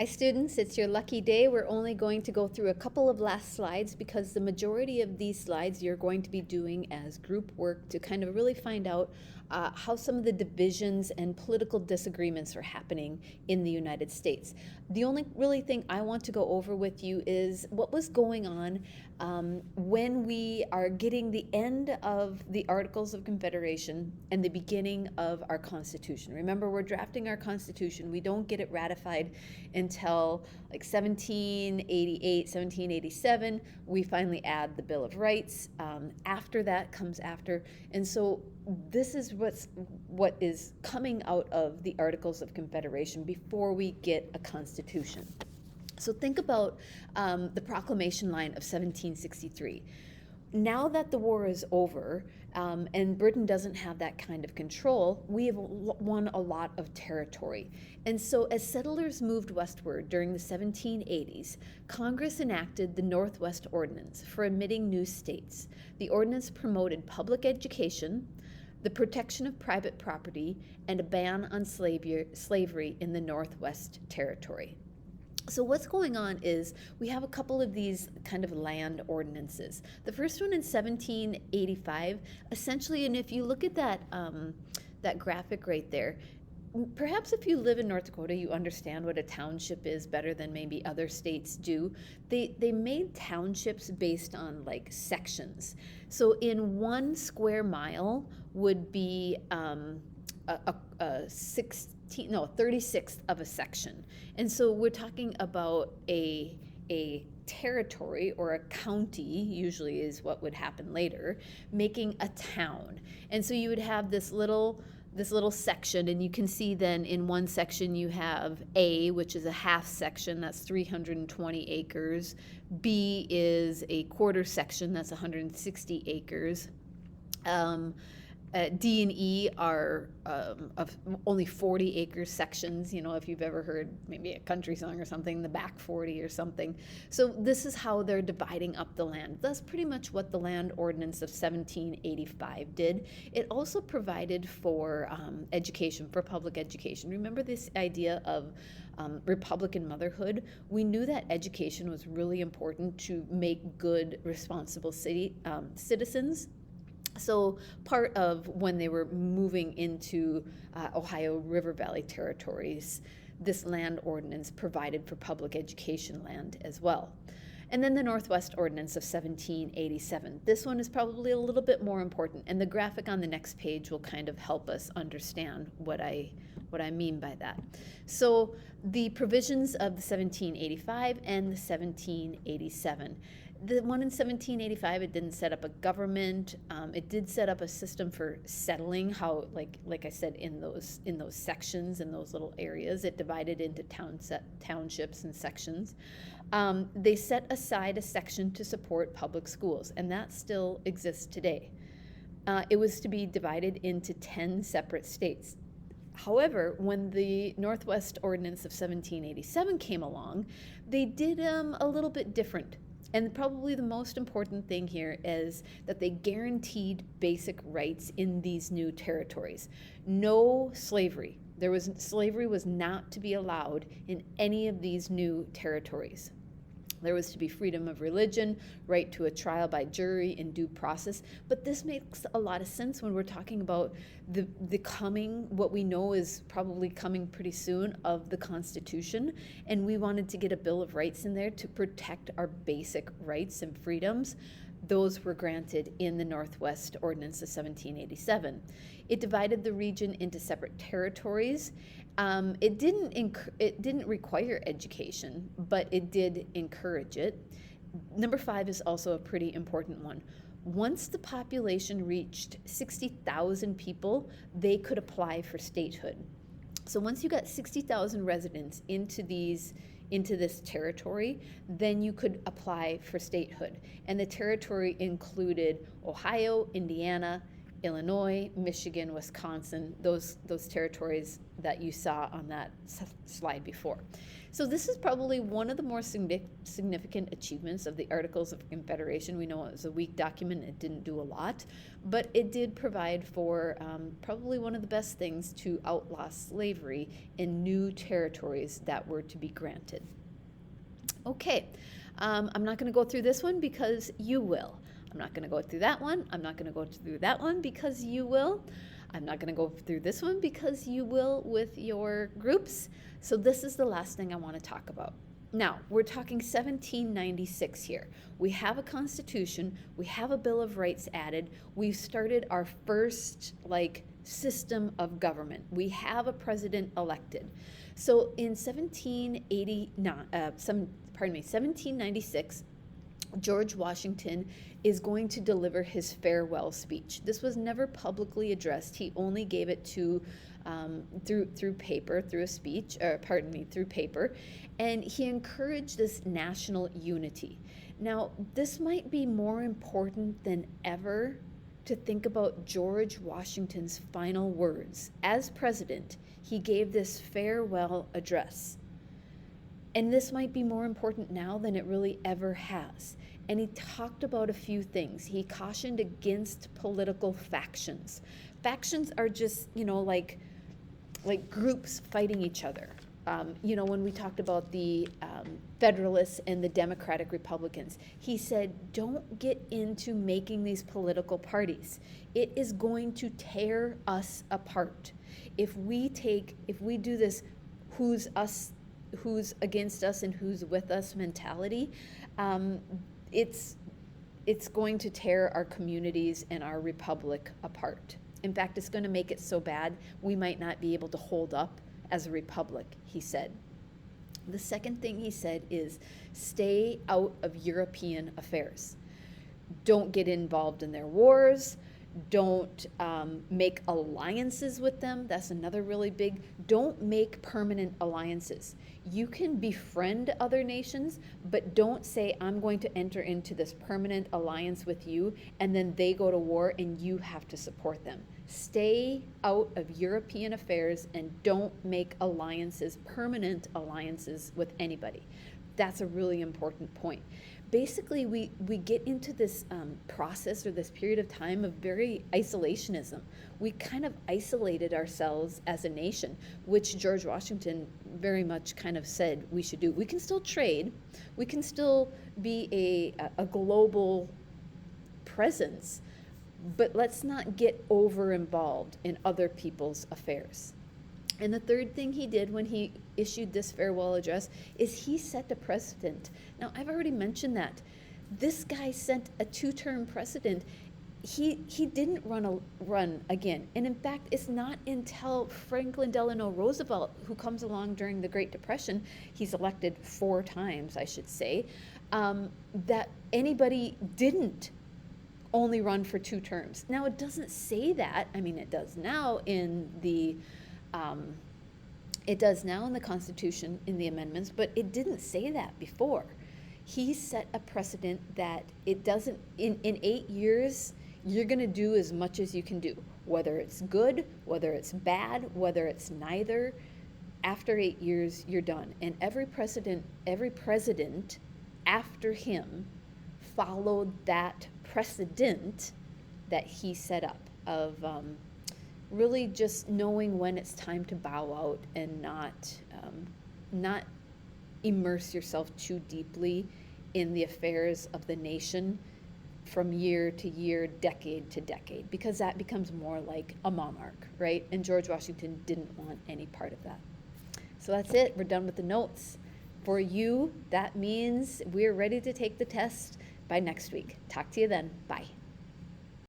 Hi students, it's your lucky day. We're only going to go through a couple of last slides because the majority of these slides you're going to be doing as group work to kind of really find out how some of the divisions and political disagreements are happening in the United States. The only really thing I want to go over with you is what was going on when we are getting the end of the Articles of Confederation and the beginning of our Constitution. Remember, we're drafting our Constitution. We don't get it ratified until like 1788, 1787. We finally add the Bill of Rights. After that comes after. And so this is what is coming out of the Articles of Confederation before we get a Constitution. So think about the proclamation line of 1763. Now that the war is over and Britain doesn't have that kind of control, we have won a lot of territory. And so as settlers moved westward during the 1780s, Congress enacted the Northwest Ordinance for admitting new states. The ordinance promoted public education, the protection of private property, and a ban on slavery in the Northwest Territory. So what's going on is we have a couple of these kind of land ordinances. The first one in 1785, essentially, and if you look at that that graphic right there, perhaps if you live in North Dakota, you understand what a township is better than maybe other states do. They made townships based on like sections. So in 1 square mile would be a 36th of a section. And so we're talking about a territory or a county, usually is what would happen later, making a town. And so you would have this little section, and you can see then in one section you have A, which is a half section, that's 320 acres. B is a quarter section, that's 160 acres. D and E are of only 40 acre sections, you know, if you've ever heard maybe a country song or something, the back 40 or something. So this is how they're dividing up the land. That's pretty much what the Land Ordinance of 1785 did. It also provided for education, for public education. Remember this idea of Republican motherhood? We knew that education was really important to make good, responsible citizens. So part of when they were moving into Ohio River Valley territories, this land ordinance provided for public education land as well. And then the Northwest Ordinance of 1787. This one is probably a little bit more important, and the graphic on the next page will kind of help us understand what I mean by that. So the provisions of the 1785 and the 1787. The one in 1785, it didn't set up a government. It did set up a system for settling. How, like I said, in those sections, in those little areas, it divided into townships and sections. They set aside a section to support public schools, and that still exists today. It was to be divided into 10 separate states. However, when the Northwest Ordinance of 1787 came along, they did a little bit different. And probably the most important thing here is that they guaranteed basic rights in these new territories. No slavery. Slavery was not to be allowed in any of these new territories. There was to be freedom of religion, right to a trial by jury and due process. But this makes a lot of sense when we're talking about the coming, what we know is probably coming pretty soon, of the Constitution. And we wanted to get a Bill of Rights in there to protect our basic rights and freedoms. Those were granted in the Northwest Ordinance of 1787. It divided the region into separate territories. It didn't require education, but it did encourage it. Number 5 is also a pretty important one. Once the population reached 60,000 people, they could apply for statehood. So once you got 60,000 residents into this territory, then you could apply for statehood. And the territory included Ohio, Indiana, Illinois, Michigan, Wisconsin, those territories that you saw on that slide before. So this is probably one of the more significant achievements of the Articles of Confederation. We know it was a weak document, it didn't do a lot, but it did provide for probably one of the best things to outlaw slavery in new territories that were to be granted. Okay, I'm not going to go through this one because you will. I'm not going to go through that one. I'm not going to go through that one because you will. I'm not going to go through this one because you will with your groups. So this is the last thing I want to talk about. Now, we're talking 1796 here. We have a constitution, we have a Bill of Rights added, we've started our first system of government. We have a president elected. So in 1796, George Washington is going to deliver his farewell speech. This was never publicly addressed. He only gave it to through paper, through a speech, through paper, and he encouraged this national unity. Now, this might be more important than ever to think about George Washington's final words. As president, he gave this farewell address. And this might be more important now than it really ever has. And he talked about a few things. He cautioned against political factions. Factions are just, like groups fighting each other. When we talked about the Federalists and the Democratic Republicans, he said, don't get into making these political parties. It is going to tear us apart. If we do this who's against us and who's with us mentality, it's going to tear our communities and our republic apart. In fact, it's going to make it so bad we might not be able to hold up as a republic, he said. The second thing he said is stay out of European affairs. Don't get involved in their wars. Don't make alliances with them. That's another really big. Don't make permanent alliances. You can befriend other nations, but don't say, I'm going to enter into this permanent alliance with you, and then they go to war and you have to support them. Stay out of European affairs and don't make alliances, permanent alliances with anybody. That's a really important point. Basically, we get into this process or this period of time of very isolationism. We kind of isolated ourselves as a nation, which George Washington very much kind of said we should do. We can still trade. We can still be a global presence, but let's not get over involved in other people's affairs. And the third thing he did when he issued this farewell address is he set a precedent. Now, I've already mentioned that. This guy set a 2-term precedent. He didn't run again. And in fact, it's not until Franklin Delano Roosevelt, who comes along during the Great Depression, he's elected 4 times, I should say, that anybody didn't only run for 2 terms. Now, it doesn't say that. I mean, it does now in the Constitution, in the amendments, but it didn't say that before. He set a precedent that it doesn't, in 8 years, you're going to do as much as you can do, whether it's good, whether it's bad, whether it's neither. After 8 years, you're done. And every president after him followed that precedent that he set up of really just knowing when it's time to bow out and not immerse yourself too deeply in the affairs of the nation from year to year, decade to decade, because that becomes more like a monarch, right? And George Washington didn't want any part of that. So that's it. We're done with the notes. For you, that means we're ready to take the test by next week. Talk to you then. Bye.